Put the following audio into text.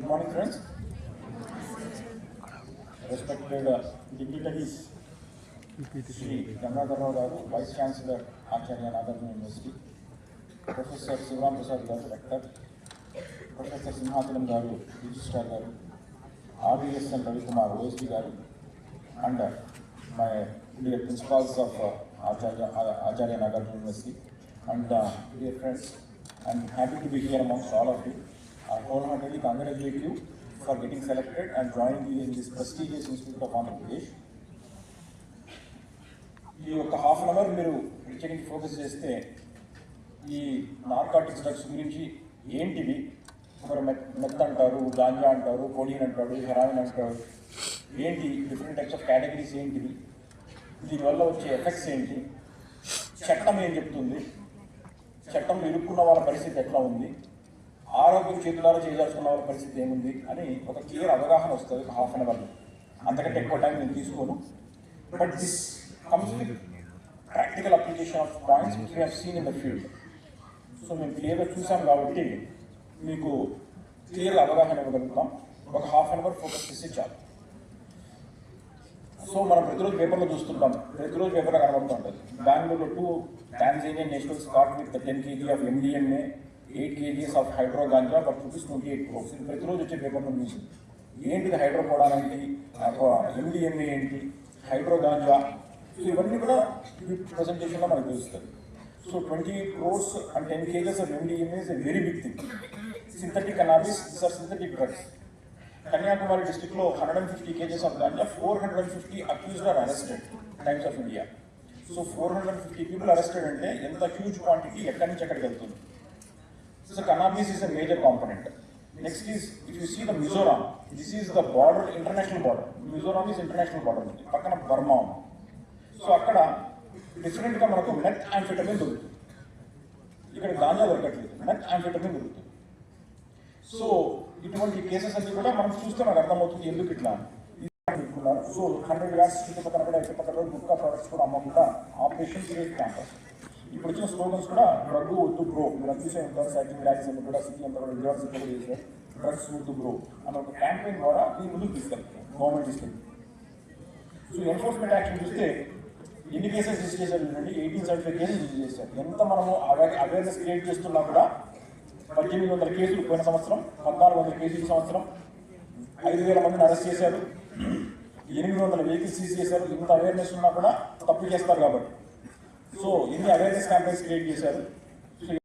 Good morning, friends. Respected dignitaries, Shri Gangadhar Rao Garu, Vice Chancellor, Acharya Nagarjuna University, Professor Sivaram Prasad Garu, Rector, Professor Simhathalam Garu, Registrar Garu, RVSN Ravi Kumar, OSD Garu, and my dear principals of Acharya Nagarjuna University, and dear friends, I'm happy to be here amongst all of you. I wholeheartedly congratulate you for getting selected and joining me in this prestigious Institute of Andhra Pradesh. ఈ ఒక half an hour మీరు రిచర్కి focus చేస్తే ఈ narcotics drugs గురించి ఏంటివి, మరి మెత్ అంటారు, గాంజా అంటారు, కోడిన్ అంటారు, హెరాయిన్ అంటారు, ఏంటి డిఫరెంట్ టైప్స్ ఆఫ్ కేటగిరీస్ ఏంటివి, దీనివల్ల వచ్చే ఎఫెక్ట్స్ ఏంటి, చట్టం ఏం చెప్తుంది, చట్టంలో ఇరుక్కున్న వాళ్ళ పరిస్థితి ఎట్లా ఉంది, ఆరోగ్యం చేతులారా చేయాల్సుకున్న వాళ్ళ పరిస్థితి ఏముంది అని ఒక క్లియర్ అవగాహన వస్తుంది ఒక హాఫ్ అన్ అవర్లో. అంతకంటే ఎక్కువ టైం నేను తీసుకోను. But this comes with practical application of points which we have seen in the field. So మేము క్లియర్గా చూసాం కాబట్టి మీకు క్లియర్గా అవగాహన ఇవ్వగలుగుతాం. ఒక హాఫ్ అన్ అవర్ ఫోకస్ చేసి చాలు. సో మనం ప్రతిరోజు పేపర్లో చూస్తుంటాం, ప్రతిరోజు పేపర్లో కనబడుతుంటుంది. బెంగళూరులో 2 Tanzanian nationals caught with 10 kg of MDMA, 8 kgs of hydro ganja for ₹28 crores. ఇది ప్రతిరోజు వచ్చే పేపర్లో న్యూస్. ఏంటిది హైడ్రోకోడాన్ ఏంటి, MDMA ఏంటి, హైడ్రో గాంజా, సో ఇవన్నీ కూడా ప్రజెంటేషన్లో మనకు తెలుస్తుంది. So 28 crores and 10 kgs of MDMA is a very big thing. Synthetic cannabis, these are synthetic drugs. Kanyakumari district లో 150 kgs of ganja, 450 accused are arrested. Times of India. So 450 people arrested అంటే ఎంత huge quantity ఎక్కడి నుంచి ఎక్కడికి వెళ్తుంది. So cannabis is a major component. Next is, if you see the Mizoram, this is the border, international border. Mizoram is international border. పక్కన Burma ఉంది. So అక్కడ డిఫరెంట్గా మనకు మెత్ ఆంఫెటమిన్ దొరుకుతుంది. ఇక్కడ గాంజా దొరకట్లేదు, మెత్ ఆంఫెటమిన్ దొరుకుతుంది. సో ఇటువంటి కేసెస్ అన్ని కూడా మనం చూస్తే మనకు అర్థమవుతుంది ఎందుకు ఇట్లా అనుకున్నారు. సో 100 yards చుట్టుపక్కల కూడా చుట్టుపక్కల గుట్కా ప్రోడక్ట్స్ కూడా అమ్మకుండా ఆపరేషన్ క్రియేట్ క్యాంపస్. ఇప్పుడు వచ్చిన స్లోగన్స్ కూడా డ్రగ్ వద్దు బ్రో, మీరు చూసే ఉంటారు. సైకింగ్ ర్యాలీస్ అన్ని కూడా సిటీ అంతా కూడా విజయవాడ సిటీ కూడా చేశారు. డ్రగ్స్ వద్దు బ్రో అన్న ఒక క్యాంపెయిన్ ద్వారా దీని ముందుకు తీసుకెళ్తారు గవర్నమెంట్ తీసుకెళ్తారు. సో ఎన్ఫోర్స్మెంట్ యాక్షన్ చూస్తే ఎన్ని కేసెస్ రిజిస్టర్ చేశారు చూడండి, 1875 కేసెస్ రిజిస్టర్ చేశారు. ఎంత మనము అవేర్నెస్ క్రియేట్ చేస్తున్నా కూడా 1800 కేసులు పోయిన సంవత్సరం, 1400 కేసులు ఈ సంవత్సరం, 5000 మందిని అరెస్ట్ చేశారు, 800 వెహికల్స్ సీజ్ చేశారు. ఇంత అవేర్నెస్ ఉన్నా కూడా తప్పు చేస్తారు కాబట్టి. సో ఎన్ని అవేర్నెస్ క్యాంపెయిన్స్ క్రియేట్ చేశారు.